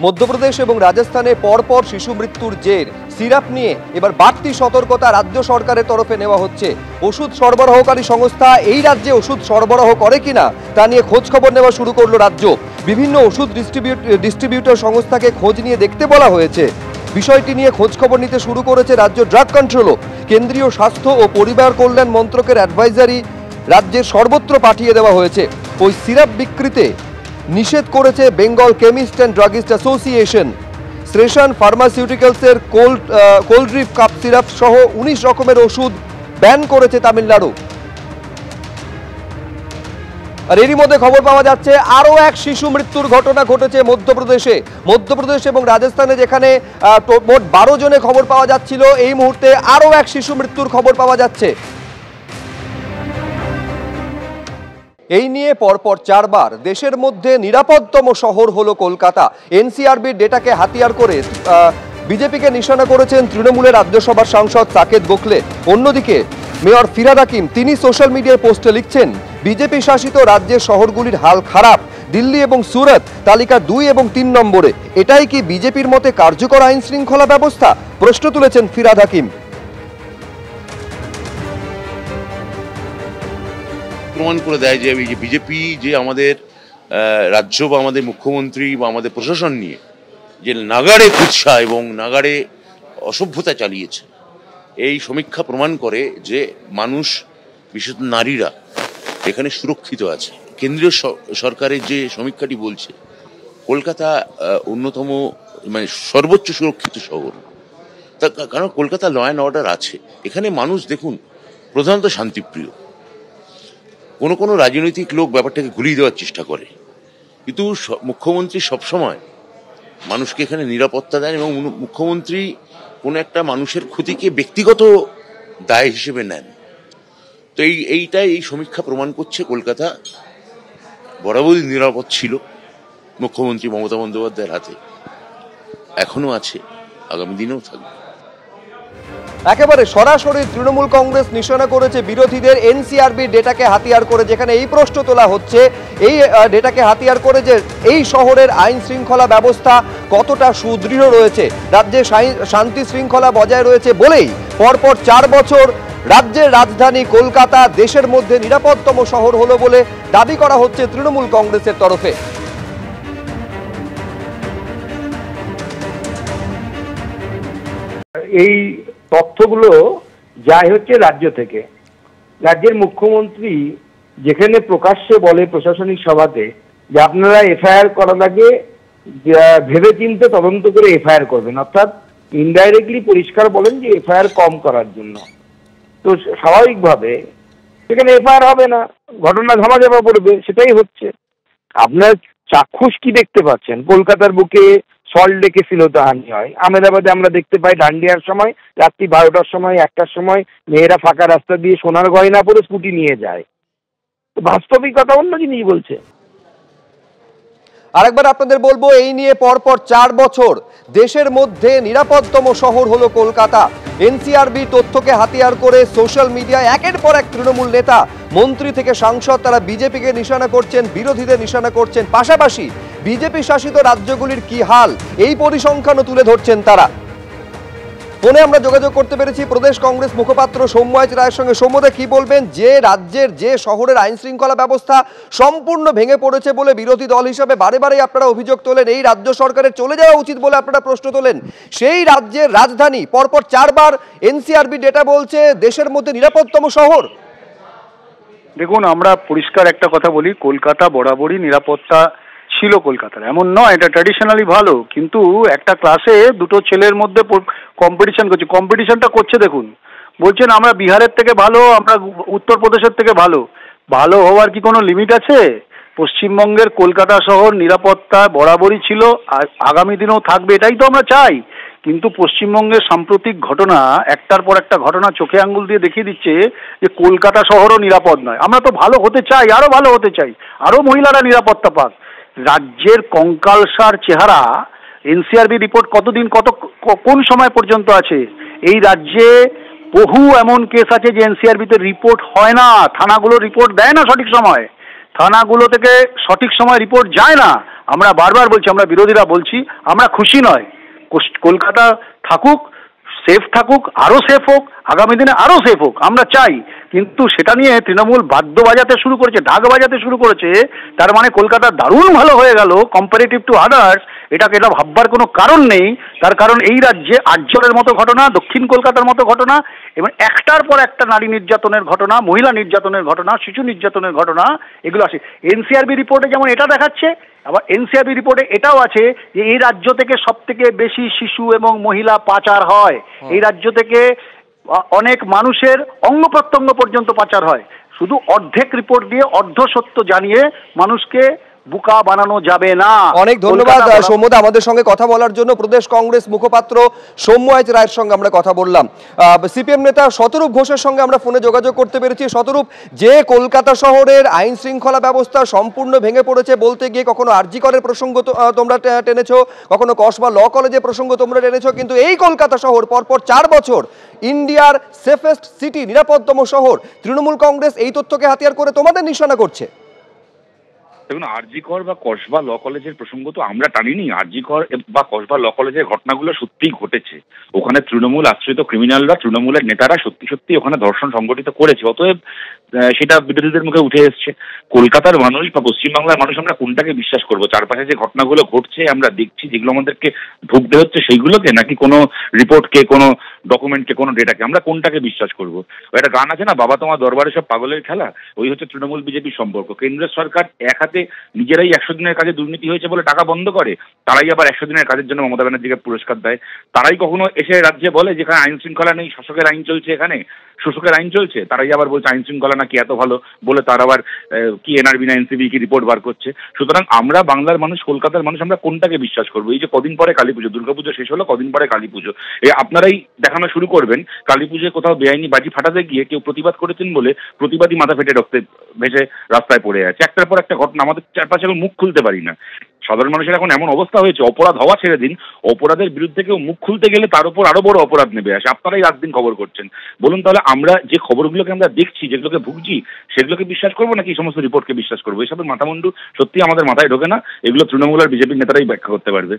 মধ্যপ্রদেশ এবং রাজস্থানে পরপর শিশু মৃত্যুর জের সিরাপ নিয়ে এবার বাড়তি সতর্কতা রাজ্য সরকারের তরফে নেওয়া হচ্ছে। ওষুধ সরবরাহকারী সংস্থা এই রাজ্যে ওষুধ সরবরাহ করে কিনা তা নিয়ে খোঁজ খবর নেওয়া শুরু করলো রাজ্য। বিভিন্ন ওষুধ ডিস্ট্রিবিউটর সংস্থাকে খোঁজ নিয়ে দেখতে বলা হয়েছে। বিষয়টি নিয়ে খোঁজ খবর নিতে শুরু করেছে রাজ্য ড্রাগ কন্ট্রোলও। কেন্দ্রীয় স্বাস্থ্য ও পরিবার কল্যাণ মন্ত্রকের অ্যাডভাইজারি রাজ্যের সর্বত্র পাঠিয়ে দেওয়া হয়েছে। ওই সিরাপ বিক্রিতে নিষেধ করেছে Bengal chemist and druggist association. Sresan ফার্মাসিউটিক্যালসের কোল্ড্রিপ কাপ সিরাপ সহ 19 রকমের ওষুধ ব্যান করেছে তামিলনাড়ু। আর এরই মধ্যে খবর পাওয়া যাচ্ছে আরও এক শিশু মৃত্যুর ঘটনা ঘটেছে মধ্যপ্রদেশ এবং রাজস্থানে, যেখানে মোট 12 জনের খবর পাওয়া যাচ্ছিল, এই মুহূর্তে আরও এক শিশু মৃত্যুর খবর পাওয়া যাচ্ছে। এই নিয়ে পরপর 4 বার দেশের মধ্যে নিরাপদতম শহর হলো কলকাতা। এনসিআরবির ডেটাকে হাতিয়ার করে বিজেপিকে নিশানা করেছেন তৃণমূলের রাজ্যসভার সাংসদ সাকেত গোখলে। অন্যদিকে মেয়র ফিরহাদ হাকিম তিনি সোশ্যাল মিডিয়ায় পোস্টে লিখছেন, বিজেপি শাসিত রাজ্যের শহরগুলির হাল খারাপ, দিল্লি এবং সুরত তালিকা 2 এবং 3 নম্বরে। এটাই কি বিজেপির মতে কার্যকর আইন শৃঙ্খলা ব্যবস্থা? প্রশ্ন তুলেছেন ফিরহাদ হাকিম। প্রমাণ করে দেয় যে বিজেপি যে আমাদের রাজ্য বা আমাদের মুখ্যমন্ত্রী বা আমাদের প্রশাসন নিয়ে যে নাগাড়ে কুৎসা এবং নাগাড়ে অসভ্যতা চালিয়েছে, এই সমীক্ষা প্রমাণ করে যে মানুষ, বিশেষত নারীরা এখানে সুরক্ষিত আছে। কেন্দ্রীয় সরকারের যে সমীক্ষাটি বলছে কলকাতা অন্যতম মানে সর্বোচ্চ সুরক্ষিত শহর, কারণ কলকাতা ল অ্যান্ড অর্ডার আছে। এখানে মানুষ দেখুন প্রধানত শান্তিপ্রিয়। কোনো রাজনৈতিক লোক ব্যাপারটাকে ঘুরিয়ে দেওয়ার চেষ্টা করে, কিন্তু মুখ্যমন্ত্রী সবসময় মানুষকে এখানে নিরাপত্তা দেন এবং মুখ্যমন্ত্রী কোনো একটা মানুষের ক্ষতিকে ব্যক্তিগত দায় হিসেবে নেন। তো এইটাই এই সমীক্ষা প্রমাণ করছে কলকাতা বরাবরই নিরাপদ ছিল মুখ্যমন্ত্রী মমতা বন্দ্যোপাধ্যায়ের হাতে, এখনো আছে, আগামী দিনেও থাকবে। একেবারে সরাসরি তৃণমূল কংগ্রেস নিশানা করেছে বিরোধীদের এনসিআরবির ডেটাকে হাতিয়ার করে, যেখানে এই প্রশ্ন তোলা হচ্ছে এই ডেটাকে হাতিয়ার করে যে এই শহরের আইন শৃঙ্খলা ব্যবস্থা কতটা সুদৃঢ় রয়েছে, রাজ্যে শান্তি শৃঙ্খলা বজায় রয়েছে বলেই পরপর 4 বছর রাজ্যের রাজধানী কলকাতা দেশের মধ্যে নিরাপদতম শহর হলো বলে দাবি করা হচ্ছে তৃণমূল কংগ্রেসের তরফে। এই তথ্যগুলো যাই হচ্ছে রাজ্য থেকে। রাজ্যের মুখ্যমন্ত্রী যেখানে প্রকাশ্যে বলে প্রশাসনিক সভাতে যে আপনারা এফআইআর করার আগে ভেবেচিন্তে তদন্ত করে এফআইআর করবেন, অর্থাৎ ইনডাইরেক্টলি পরিষ্কার বলেন যে এফআইআর কম করার জন্য, তো স্বাভাবিকভাবে সেখানে এফআইআর হবে না, ঘটনা ধামাচাপা পড়বে। সেটাই হচ্ছে। আপনার চাক্ষুষ কি দেখতে পাচ্ছেন? কলকাতার বুকে সল্ট লেকে শ্লীলতাহানি হয়, আহমেদাবাদে আমরা দেখতে পাই ডান্ডিয়ার সময় রাত্রি 12টার সময় 1টার সময় মেয়েরা ফাঁকা রাস্তা দিয়ে সোনার গয়না পরে স্কুটি নিয়ে যায়। বাস্তবিকতা অন্য জিনিস বলছে। আরেকবার আপনাদের বলবো, এই নিয়ে পরপর 4 বছর দেশের মধ্যে নিরাপদতম শহর হলো কলকাতা। এনসিআরবি তথ্যকে হাতিয়ার করে সোশ্যাল মিডিয়ায় একের পর এক তৃণমূল নেতা, মন্ত্রী থেকে সাংসদ তারা বিজেপিকে নিশানা করছেন, বিরোধীদের নিশানা করছেন। পাশাপাশি বিজেপি শাসিত রাজ্যগুলির কি হাল এই পরিসংখ্যানও তুলে ধরছেন তারা। ফোনে আমরা যোগাযোগ করতে পেরেছি প্রদেশ কংগ্রেস মুখপাত্র সৌম্যাজ রায়ের সঙ্গে। সৌম্যদা, কি বলবেন যে রাজ্যের যে শহরের আইন শৃঙ্খলা ব্যবস্থা সম্পূর্ণ ভেঙে পড়েছে বলে বিরোধী দল হিসাবে বারে বারে আপনারা অভিযোগ তোলেন, এই রাজ্য সরকারের চলে যাওয়া উচিত বলে আপনারা প্রশ্ন তোলেন, সেই রাজ্যের রাজধানী পরপর 4 বার এনসিআরবি ডেটা বলছে দেশের মধ্যে নিরাপদতম শহর। দেখুন, আমরা পরিষ্কার একটা কথা বলি, কলকাতা বরাবরই নিরাপত্তা ছিল কলকাতার, এমন নয়, এটা ট্র্যাডিশনালি ভালো। কিন্তু একটা ক্লাসে দুটো ছেলের মধ্যে কম্পিটিশন করছে, কম্পিটিশনটা করছে দেখুন, বলছেন আমরা বিহারের থেকে ভালো, আমরা উত্তরপ্রদেশের থেকে ভালো। ভালো হওয়ার কি কোনো লিমিট আছে? পশ্চিমবঙ্গের কলকাতা শহর নিরাপত্তা বরাবরই ছিল, আর আগামী দিনেও থাকবে, এটাই তো আমরা চাই। কিন্তু পশ্চিমবঙ্গের সাম্প্রতিক ঘটনা, একটার পর একটা ঘটনা চোখে আঙ্গুল দিয়ে দেখিয়ে দিচ্ছে যে কলকাতা শহরও নিরাপদ নয়। আমরা তো ভালো হতে চাই, আরো ভালো হতে চাই, আরো মহিলারা নিরাপত্তা পাক। রাজ্যের কঙ্কালসার চেহারা এনসিআরবি রিপোর্ট কতদিন কোন সময় পর্যন্ত আছে? এই রাজ্যে বহু এমন কেস আছে যে এনসিআরবিতে রিপোর্ট হয় না, থানাগুলো রিপোর্ট দেয় না সঠিক সময়, থানাগুলো থেকে সঠিক সময় রিপোর্ট যায় না, আমরা বারবার বলছি, আমরা বিরোধীরা বলছি, আমরা খুশি নয়। কলকাতা থাকুক, সেফ থাকুক, আরো সেফ হোক, আগামী দিনে আরো সেফ হোক, আমরা চাই। কিন্তু সেটা নিয়ে তৃণমূল বাদ্য বাজাতে শুরু করেছে, ঢাক বাজাতে শুরু করেছে, তার মানে কলকাতা দারুণ ভালো হয়ে গেল কম্পারেটিভ টু আদার্স। এটা ভাববার কোনো কারণ নেই। তার কারণ এই রাজ্যে আর্যরের মতো ঘটনা, দক্ষিণ কলকাতার মতো ঘটনা এবং একটার পর একটা নারী নির্যাতনের ঘটনা, মহিলা নির্যাতনের ঘটনা, শিশু নির্যাতনের ঘটনা এগুলো আসে। এনসিআরবি রিপোর্টে যেমন এটা দেখাচ্ছে, আবার এনসিআরবি রিপোর্টে এটাও আছে যে এই রাজ্য থেকে সব থেকে বেশি শিশু এবং মহিলা পাচার হয়। এই রাজ্য থেকে অনেক মানুষের অঙ্গ প্রত্যঙ্গ পর্যন্ত পাচার হয়। শুধু অর্ধেক রিপোর্ট দিয়ে অর্ধ সত্য জানিয়ে মানুষকে বুকা বানানো যাবে না। অনেক ধন্যবাদ সৌম্যদা আমাদের সঙ্গে কথা বলার জন্য। প্রদেশ কংগ্রেস মুখপাত্র সৌম্য রায়ের সঙ্গে আমরা কথা বললাম। সিপিএম নেতা শতরূপ ঘোষের সঙ্গে আমরা ফোনে যোগাযোগ করতে পেরেছি। শতরূপ, যে কলকাতা শহরের আইন শৃঙ্খলা ব্যবস্থা সম্পূর্ণ ভেঙে পড়েছে বলতে গিয়ে কখনো আরজি করের প্রসঙ্গ তোমরা টেনেছো, কখনো কসবা ল কলেজের প্রসঙ্গ তোমরা টেনেছো, কিন্তু এই কলকাতা শহর পরপর 4 বছর ইন্ডিয়ার সেফেস্ট সিটি, নিরাপদতম শহর, তৃণমূল কংগ্রেস এই তথ্যকে হাতিয়ার করে তোমাদের নিশানা করছে। দেখুন, আরজিকর বা কসবা ল কলেজের প্রসঙ্গ তো আমরা টানিনি। আরজিকর বা কসবা ল কলেজের ঘটনাগুলো সত্যিই ঘটেছে। ওখানে তৃণমূল আশ্রিত ক্রিমিনালরা, তৃণমূলের নেতারা সত্যি সত্যি ওখানে ধর্ষণ সংগঠিত করেছে। অতএব সেটা বিরোধীদের মুখে উঠে এসছে। কলকাতার মানুষ বা পশ্চিমবাংলার মানুষ আমরা কোনটাকে বিশ্বাস করবো? চারপাশে যে ঘটনাগুলো ঘটছে আমরা দেখছি, যেগুলো আমাদেরকে ঢুকতে হচ্ছে সেইগুলোকে, নাকি কোনো রিপোর্টকে, কোনো ডকুমেন্টকে, কোনো ডেটাকে? আমরা কোনটাকে বিশ্বাস করবো? একটা গান আছে না, বাবা তোমার দরবারে সব পাগলের খেলা? ওই হচ্ছে তৃণমূল বিজেপির সম্পর্ক। কেন্দ্রের সরকার এক হাতে নিজেরাই 100 দিনের কাজে দুর্নীতি হয়েছে বলে টাকা বন্ধ করে, তারাই আবার 100 দিনের কাজের জন্য মমতা ব্যানার্জিকে পুরস্কার দেয়। তারাই কখনো এসে রাজ্যে বলে যেখানে আইন শৃঙ্খলা নেই, শাসকের আইন চলছে, এখানে শোষকের আইন চলছে, তারাই আবার বলছে আইন শৃঙ্খলা নাকি এত ভালো বলে তার আবার কি এনআরবি না এনসিবি কি রিপোর্ট বার করছে। সুতরাং আমরা বাংলার মানুষ, কলকাতার মানুষ, আমরা কোনটাকে বিশ্বাস করবো? এই যে কদিন পরে কালী পুজো, দুর্গাপুজো শেষ হলো, কদিন পরে কালী পুজো, আপনারাই দেখানো শুরু করবেন কালী পুজোয় কোথাও বেআইনি বাজি ফাটাতে গিয়ে কেউ প্রতিবাদ করেছেন বলে প্রতিবাদী মাথা ফেটে রক্তে ভেসে রাস্তায় পড়ে আছে। একটার পর একটা ঘটনা, আমাদের চারপাশে এখন মুখ খুলতে পারি না। সাধারণ মানুষের এখন এমন অবস্থা হয়েছে, অপরাধ হওয়া ছেড়ে দিন, অপরাধের বিরুদ্ধে কেউ মুখ খুলতে গেলে তার উপর আরো বড় অপরাধ নেমে আসে। আপনারাই রাত দিন খবর করছেন। বলুন তাহলে আমরা যে খবরগুলোকে আমরা দেখছি, যেগুলোকে ভুগছি, সেগুলোকে বিশ্বাস করবো নাকি এই সমস্ত রিপোর্টকে বিশ্বাস করবো? এসবের মাথামুন্ডু সত্যি আমাদের মাথায় ঢোকে না। এগুলো তৃণমূল আর বিজেপির নেতারাই ব্যাখ্যা করতে পারবে।